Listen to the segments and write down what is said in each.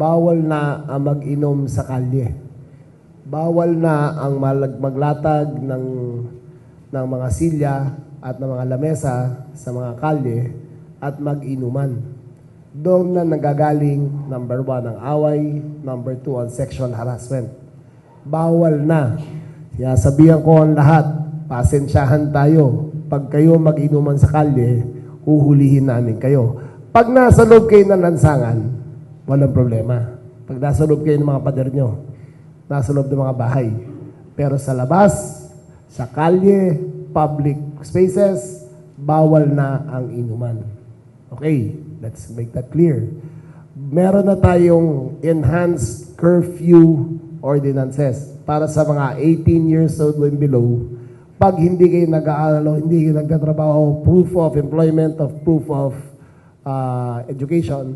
bawal na ang mag-inom sa kalye. Bawal na ang maglatag ng mga silya at ng mga lamesa sa mga kalye at mag-inuman. Doon na nagagaling, number 1, ang away, number 2, ang sexual harassment. Bawal na. Kaya sabihan ko ang lahat, pasensyahan tayo. Pag kayo mag-inuman sa kalye, huhulihin namin kayo. Pag nasa loob kayo ng lansangan, walang problema. Pag nasa loob kayo ng mga pader nyo, nasa loob ng mga bahay. Pero sa labas, sa kalye, public spaces, bawal na ang inuman. Okay, let's make that clear. Meron na tayong enhanced curfew ordinances para sa mga 18 years old and below. Pag hindi kayo nag-aaral, hindi kayo nagtatrabaho, proof of employment, of proof of education,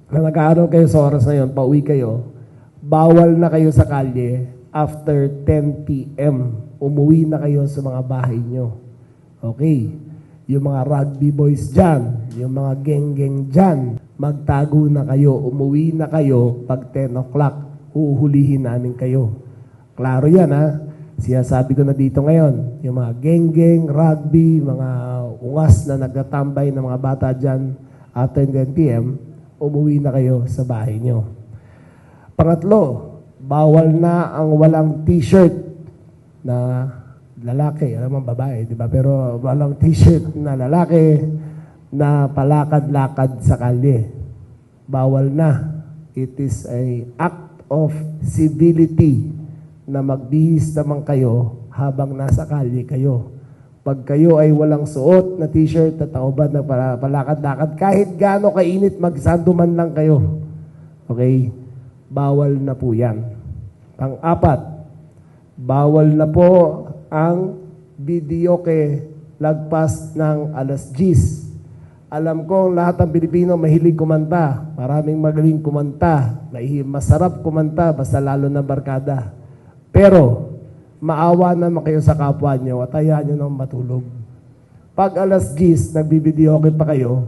na nag-aaral kayo sa oras na yun, pauwi kayo, bawal na kayo sa kalye after 10 p.m. Umuwi na kayo sa mga bahay nyo. Okay. Yung mga rugby boys dyan, yung mga geng-geng dyan, magtago na kayo, umuwi na kayo pag 10 o'clock. Uhulihin namin kayo. Klaro yan, ha? Sinasabi ko na dito ngayon, yung mga geng-geng, rugby, mga ungas na nagtatambay ng mga bata dyan after 10 p.m., umuwi na kayo sa bahay nyo. Pangatlo, bawal na ang walang t-shirt na lalaki, alam mo babae, di ba? Pero walang t-shirt na lalaki na palakad-lakad sa kalye. Bawal na. It is an act of civility na magbihis naman kayo habang nasa kalye kayo. Pag kayo ay walang suot na t-shirt at taubad na palakad-lakad, kahit gaano kainit, magsanduman lang kayo. Okay? Bawal na po yan. Pang-apat, bawal na po ang videoke lagpas ng alas 10. Alam ko lahat ng Pilipino mahilig kumanta. Maraming magaling kumanta. Masarap kumanta basta lalo na barkada. Pero, maawa naman kayo sa kapwa nyo at hayaan nyo nang matulog. Pag alas 10, nagbibidyoke pa kayo,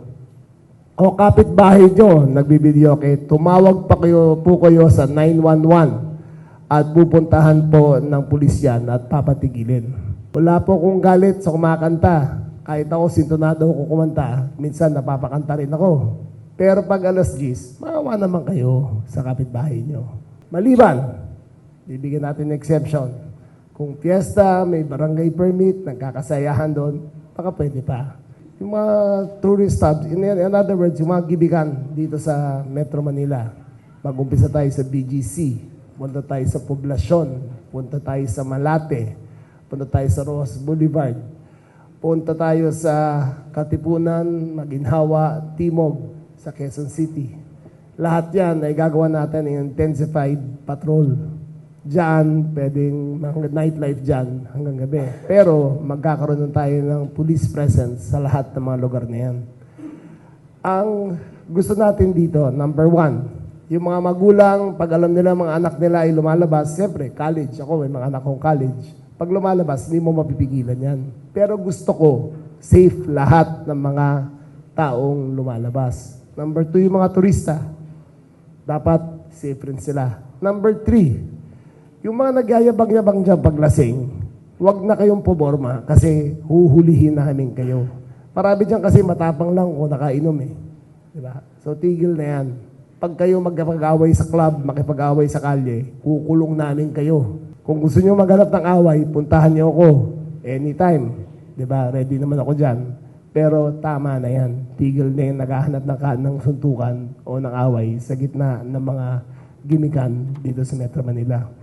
o kapitbahay nyo, nagbibidyoke, tumawag pa po kayo sa 911 at pupuntahan po ng pulisyan at papatigilin. Wala po akong galit sa kumakanta. Kahit ako, sintonado ako kumanta, minsan napapakanta rin ako. Pero pag alas 10, maawa naman kayo sa kapitbahay nyo. Maliban, bibigyan natin ng exception. Kung fiesta, may barangay permit, nagkakasayahan doon, baka pwede pa. Yung mga tourist hubs, in other words, yung mga gibigan dito sa Metro Manila, mag-umpisa tayo sa BGC, punta tayo sa Poblasyon, punta tayo sa Malate, punta tayo sa Ross Boulevard, punta tayo sa Katipunan, Maginhawa, Timog, sa Quezon City. Lahat yan ay gagawa natin ng intensified patrol. Diyan, pwedeng nightlife dyan hanggang gabi. Pero magkakaroon tayo ng police presence sa lahat ng mga lugar na yan. Ang gusto natin dito, number 1, yung mga magulang, pag alam nila mga anak nila ay lumalabas, siyempre, college. Ako, may mga anak kong college. Pag lumalabas, hindi mo mapipigilan yan. Pero gusto ko, safe lahat ng mga taong lumalabas. Number 2, yung mga turista. Dapat safe rin sila. Number 3, yung mga nagyayabang-yabang dyan paglasing, huwag na kayong puborma kasi huhulihin namin kayo. Marami dyan kasi matapang lang kung nakainom eh. Diba? So tigil na yan. Pag kayo magkapag-away sa club, makipag-away sa kalye, kukulong namin kayo. Kung gusto nyo maghanap ng away, puntahan nyo ako. Anytime. Diba? Ready naman ako dyan. Pero tama na yan. Tigil na yung naghahanap ng suntukan o ng away sa gitna ng mga gimikan dito sa Metro Manila.